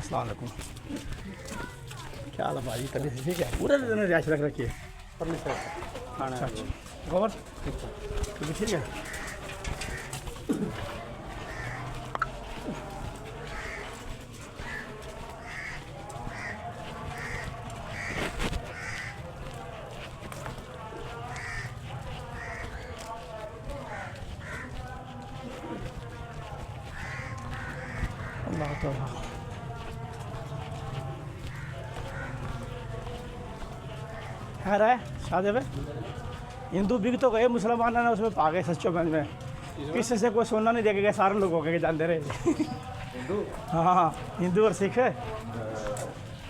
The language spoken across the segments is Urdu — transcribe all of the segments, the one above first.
السلام علیکم. کیا حال ہے بھائی؟ طبیعت ٹھیک ہے؟ پورے دن رہائش رکھ رکھی ہے. اچھا اچھا. اور طبیعت ٹھیک ہے؟ اللہ تعالیٰ. ہے رہے شادی پہ ہندو بک تو گئے، مسلمان نے اس میں پا گئے سچو گنج میں. کسی سے کوئی سونا نہیں دے کے گئے، سارے لوگ ہو کے جانتے رہے. ہاں ہاں ہندو اور سکھ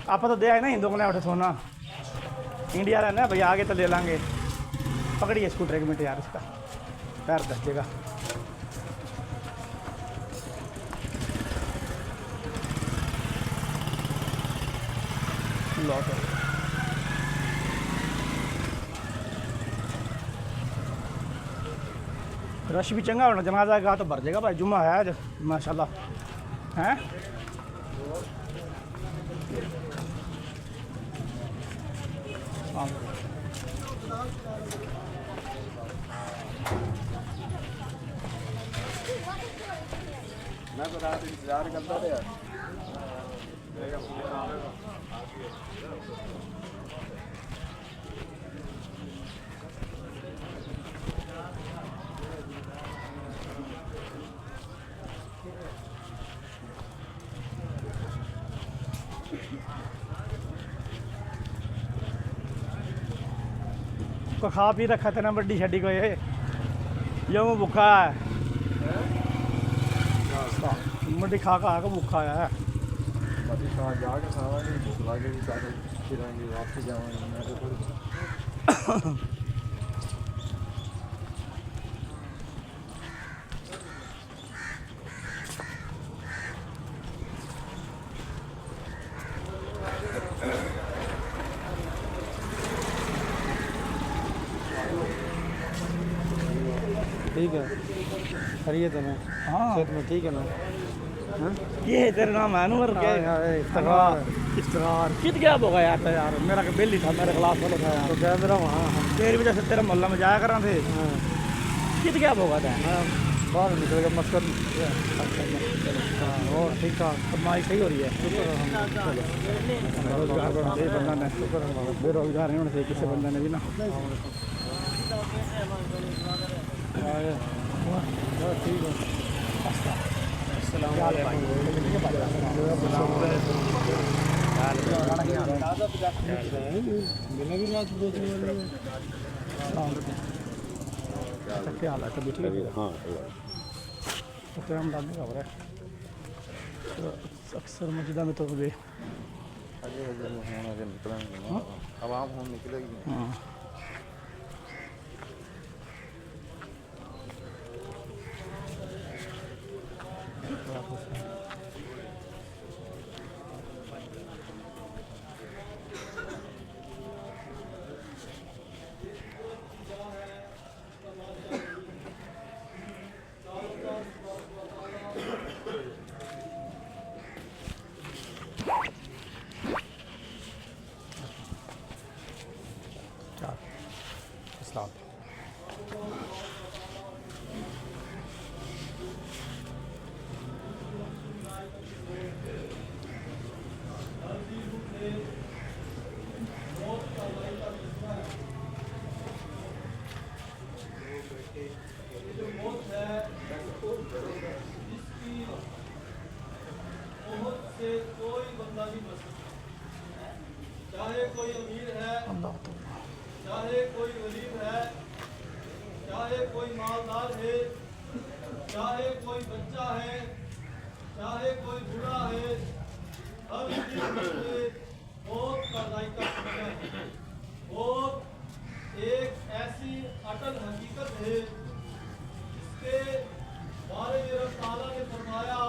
آپ تو دے آئے نا ہندو کو نہیں اٹھے سونا. انڈیا رہنا بھائی آگے تو لے لیں گے. پکڑیے اسکوٹر ایک منٹ یار، اس کا پیر دھجے گا. لوٹ رش بھی چنگا ہونا، جنازہ گاہ تو بھر جائے گا بھائی. جمعہ ہے آج ماشاء اللہ. ہیں میں تو رات انتظار کرتا رہا. کو کھا پی رکھا تھا نا بڑی شڈی کو یہ میں بھوکا ہے. مڈی کھا کھا کے بھوکا ہے. جا کے کھاوا گے بھوک لگے گی، پھریں گے واپس جاؤں گے. میں تو تھوڑی ٹھیک ہے. خیریت ہے نا؟ ہاں صحت میں ٹھیک ہے نا؟ یہ ہے تیرا نام ہے انور کیا؟ استقرار. استقرار کت گیا ہوگا یار. یار میرا بل ہی تھا، میرے خلاف والا تھا تو یار. کیا میرا وہاں تیری وجہ سے تیرے محلہ میں جایا کرنا تھے. کت گیا ہوگا تھا؟ میں باہر نکل گیا مسکر. اور ٹھیک ٹھاک کمائی صحیح ہو رہی ہے. روزگار ہونا چاہیے بندہ نے. بے روزگار نہیں ہونا چاہیے کسی بندے نے بھی نا. ٹھیک ہے. السلام علیکم. کیا حال ہے؟ طبیعت ٹھیک ہے؟ ہاں ہم ڈالنے کا ہو رہا ہے اکثر مسجدہ میں تو بھی. عوام ہوں نکلے گی. ہاں السلام. چاہے کوئی امیر ہے، اللہ تعالیٰ. چاہے کوئی غریب ہے، چاہے کوئی مالدار ہے، چاہے کوئی بچہ ہے، چاہے کوئی بوڑھا ہے، ہر چیز میں موت کا ذائقہ سمجھا ہے. موت ایک ایسی اٹل حقیقت ہے جس کے بارے میں رب تعالیٰ نے فرمایا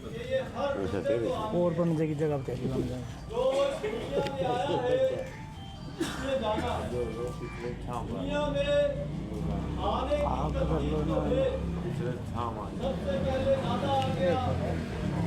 کہ یہ ہر بندے کو اور بندے کی جگہ پہ بن جائے. جو اس دنیا میں آیا ہے اس نے جانا ہے. دنیا میں آنے کی ترتیب جو ہے سب سے پہلے دادا آ گیا،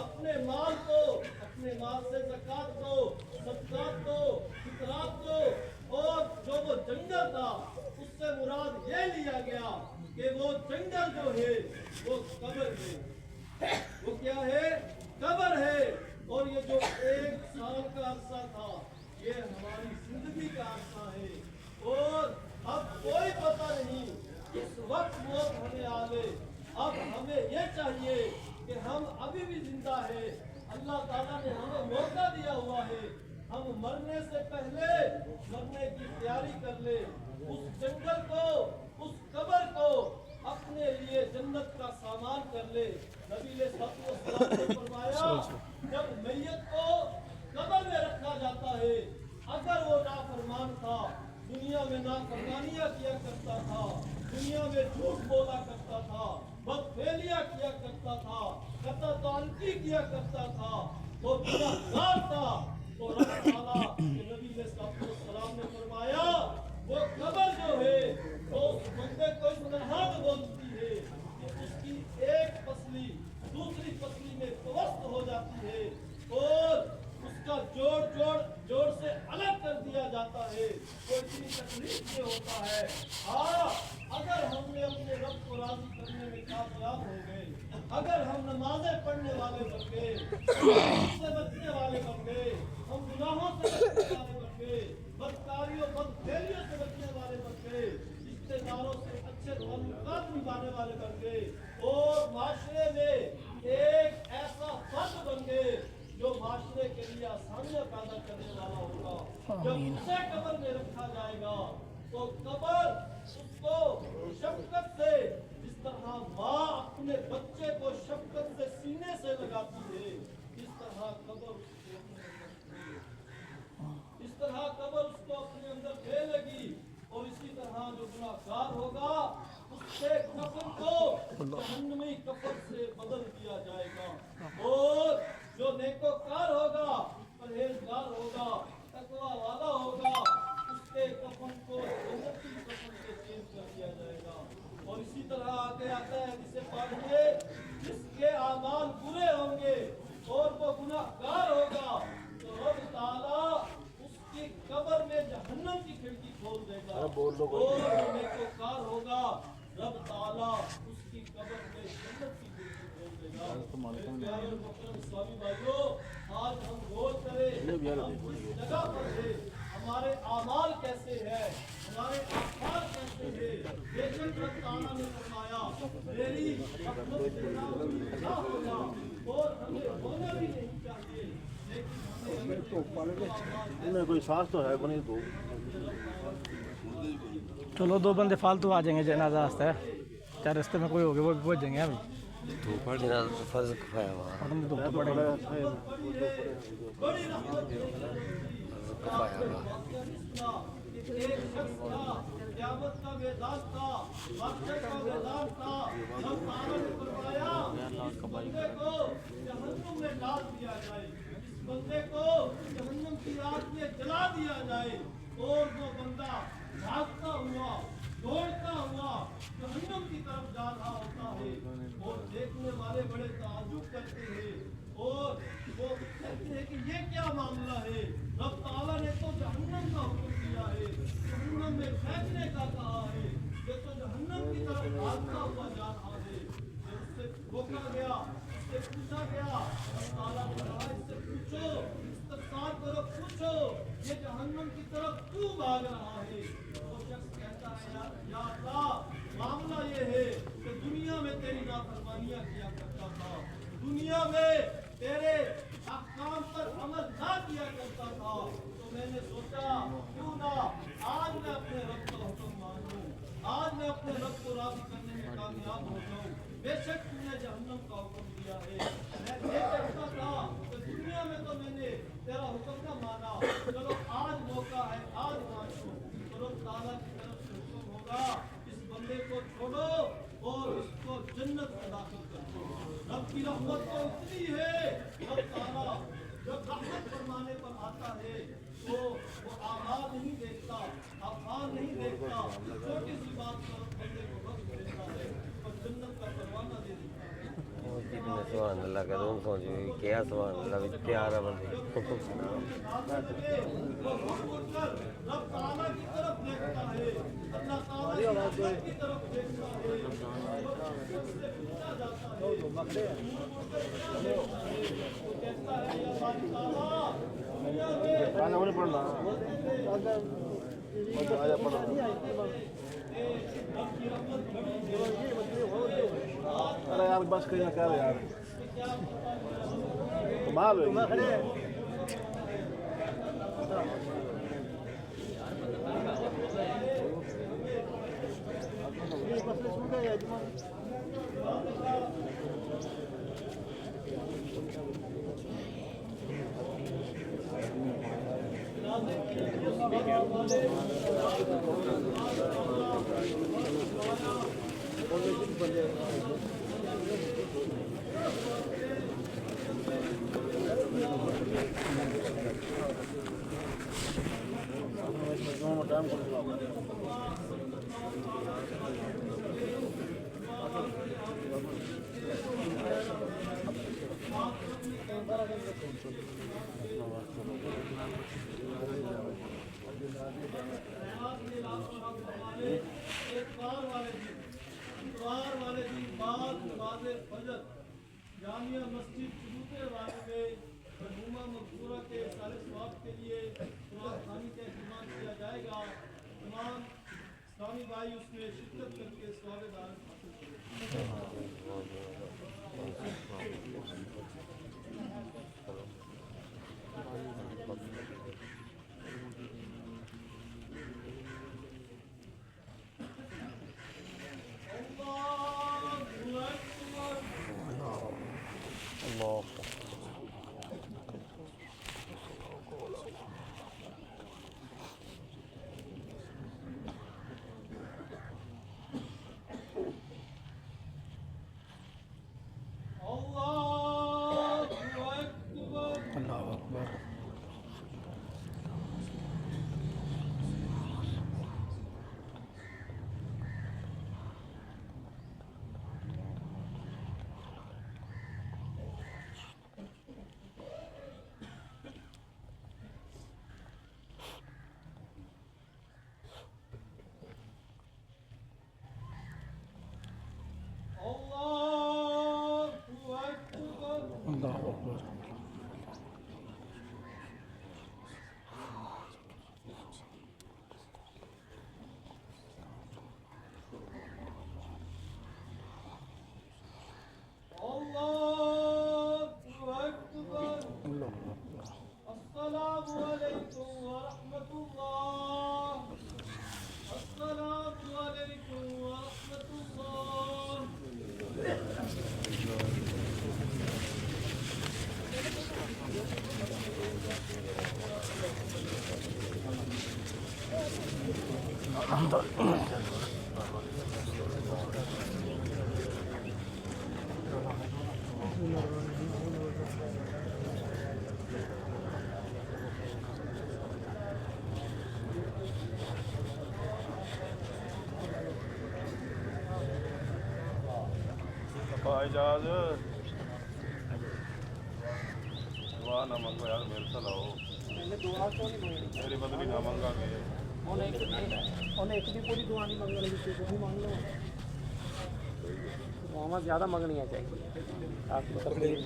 اپنے مال سے زکات دو، صدقات دو، فطرات دو. اور جو وہ جنگل تھا اس سے مراد یہ لیا گیا کہ وہ جنگل جو ہے وہ قبر ہے. وہ کیا ہے؟ قبر ہے. اور یہ جو 1 سال کا عرصہ تھا یہ ہماری زندگی کا عرصہ ہے. اور اب کوئی پتہ نہیں کس وقت موت ہمیں آوے. اب ہمیں یہ چاہیے کہ ہم ابھی بھی زندہ ہیں. اللہ تعالیٰ نے ہمیں موقع دیا ہوا ہے. ہم مرنے سے پہلے مرنے کی تیاری کر لے. اس جنگل کو، اس قبر کو اپنے لیے جنت کا سامان کر لے. نبی علیہ السلام نے فرمایا جب میت کو قبر میں رکھا جاتا ہے اگر وہ نافرمان تھا، دنیا میں نافرمانیاں کیا کرتا تھا، دنیا میں جھوٹ بولا کرتا تھا، بدفعلیاں کیا کرتا تھا، قطع تعلقی کیا کرتا تھا، وہ گنہگار تھا، تو رب تعالیٰ کے نبی علیہ السلام نے فرمایا وہ قبر جو ہے وہ اس بندے کو اس طرح بولتی ہے کہ اس کی ایک پسلی دوسری پسلی میں پیوست ہو جاتی ہے اور اس کا جوڑ سے الگ کر دیا جاتا ہے. وہ اتنی تکلیف سے ہوتا ہے. اگر ہم نے اپنے رب کو راضی کرنے میں کامیاب ہو گئے، اگر ہم نمازیں پڑھنے والے بن گئے، سے بچنے والے بن گئے، ہم گناہوں سے بچنے والے بن گئے، بدکاریوں بدفعلیوں سے بچنے والے بن گئے، رشتے داروں سے اچھے تعلقات نبھانے والے بن گئے اور معاشرے میں ایک ایسا فرد بن گئے جو معاشرے کے لیے آسانیاں پیدا کرنے والا ہوگا. جب اسے قبر میں رکھا جائے گا تو قبر اس کو شفقت سے، جس طرح ماں اپنے بچے کو شفقت سے سینے سے لگاتی ہے، اس طرح قبر اس کو اپنے اندر لے لگی. اور اسی طرح جو گناہگار ہوگا اس سے کفن کو جہنمی کفن سے بدل دیا جائے گا. اور جو نیکوکار ہوگا، پرہیزگار ہوگا، تقویٰ والا ہوگا، اس کے کفن کو جنتی کفن سے چینج کر دیا جائے گا. اور اسی طرح آگے آتا ہے جسے پڑھیے جس کے اعمال برے ہوں گے اور وہ گناہگار ہوگا تو رب تعالیٰ اس کی قبر میں جہنم کی کھڑکی کھول دے گا. اور جو نیکوکار ہوگا رب تعالیٰ اس کی قبر میں جنت کی کھڑکی کھول دے گا. پیارے اور محترم اسلامی بھائیوں، آج ہم غور کریں ہم کس جگہ پر ہیں، ہمارے اعمال کیسے ہیں، ہمارے افعال کیسے ہیں. بے شک رب تعالیٰ نے فرمایا میری رحمت سے نہ ہوگا اور ہمیں ہونا بھی نہیں چاہیے، لیکن کوئی سانس تو ہے بنی تو چلو 2 بندے فالتو آ جائیں گے جنازہ واسطے. کیا رستے میں کوئی ہوگا وہ بھی پہنچ جائیں گے. ابھی فرض کفایا ہوا تو پڑے گا. بڑی رحمت کفایا ہوا ایک شخص تھا، قیامت کا میدان تھا، محشر کا میدان تھا. رب تعالیٰ نے فرمایا اس بندے کو جہنم میں ڈال دیا جائے، اس بندے کو جہنم کی آگ میں جلا دیا جائے. اور وہ بندہ بھاگتا ہوا دوڑتا ہوا جہنم کی طرف جا رہا ہوتا ہے اور دیکھنے والے بڑے تعجب کرتے ہیں اور وہ کہتے ہیں کہ یہ کیا معاملہ ہے. رب تعالیٰ نے تو جہنم کا حکم دیا ہے، جہنم میں پھینکنے کا کہا ہے، یہ تو جہنم کی طرف بھاگتا ہوا جا رہا ہے. جب اس سے روکا گیا، اس سے پوچھا گیا، رب تعالیٰ نے کہا اس سے پوچھو، استفسار کرو، پوچھو یہ جہنم کی طرف کیوں بھاگ رہا ہے. وہ شخص کہتا ہے یا اللہ معاملہ یہ ہے کہ دنیا میں تیری نافرمانیاں کیا کرتا تھا، دنیا میں تیرے احکام پر عمل نہ کیا کرتا تھا، تو میں نے سوچا کیوں نہ آج میں اپنے رب کا حکم مانوں، آج میں اپنے رب کو راضی کرنے میں کامیاب ہو جاؤں. بے شک تم نے جہنم کا حکم دیا ہے، میں یہ کہتا تھا کہ دنیا میں تو میں نے تیرا حکم نہ مانا، چلو آج موقع ہے، آج مانو. تو رب تعالیٰ کی طرف سے حکم ہوگا اس بندے کو چھوڑو اور اس کو جنت میں داخل کر دو. رب کی رحمت تو اتنی ہے، رب تعالیٰ جب رحمت فرمانے پر آتا ہے تو وہ اعمال نہیں دیکھتا، افعال نہیں دیکھتا، چھوٹی سی بات پر بندے کو بخش دیتا ہے اور جنت کا پروانہ دے دیتا ہے. سبحان اللہ کا تم سوچ بھی کیا سبحان اللہ وچ پیار ہے بندے رب تعالیٰ کی طرف دیکھتا ہے اللہ تعالیٰ کی رحمت کی طرف دیکھتا ہے وہ کہتا ہے یا باری تعالیٰ کھانا نہیں پڑنا ارے یار بس کہیں کیا یار کمال ہے اتوار والے دن بعد نماز فجر جامعہ مسجد چلوتے والے میں مرحومہ مغفورہ کے سارے ثواب کے لیے قرآن خوانی کا اہتمام کیا جائے گا. تمام اسلامی بھائی اس میں شرکت کر کے ثواب دار حاصل کریں. اجاز دعا نہ منگو یار میرے سے لاؤ میری بدلی نہ منگا گے انہیں ایک بھی پوری دعا نہیں منگنی کسی کو بھی مانگ لو دعا زیادہ منگنی چاہیے آپ کو تکلیف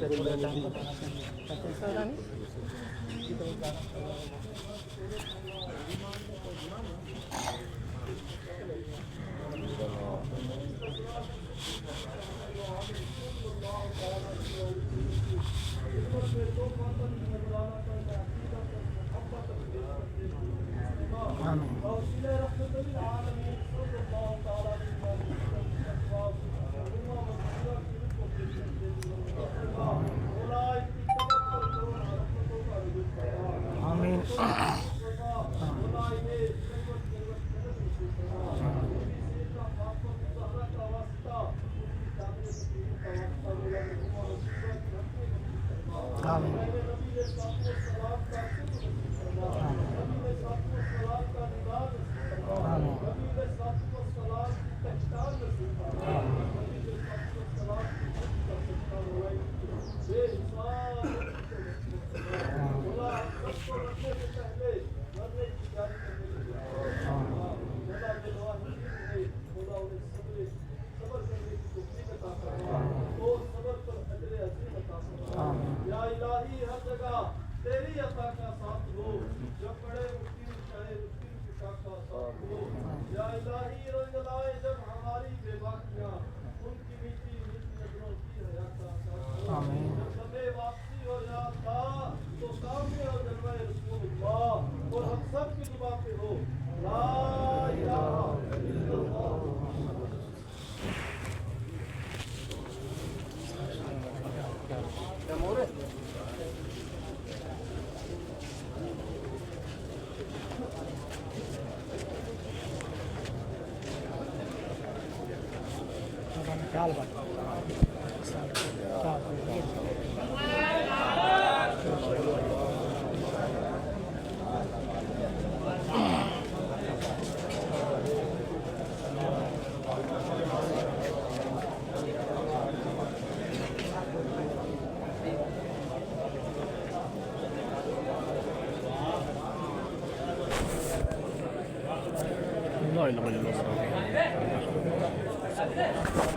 بے حساب مولا سب کو رکھنے سے پہلے مرنے کی تیاری کرنے کے لیے مولا بے واحد ہے مولا انہیں صبر کرنے کی توفیق عطا فرما وہ صبر پر اجر عظیم عطا فرما یا الہی ہر جگہ تیری عطا کا ساتھ ہو جب بڑے مشکل چاہے مشکل کی کا ساتھ ہو یا الہی روزگارائے جب ہماری بے باکیاں ان کی میٹھی میٹھی نظروں کی حیات کا ساتھ ہو جب ہمیں واپسی ہو یا اللہ تو سامنے ہو جلوہ رسول اللہ اور ہم سب کی زبان پہ ہو لا الہ الا اللہ خیال بات لا اله الا الله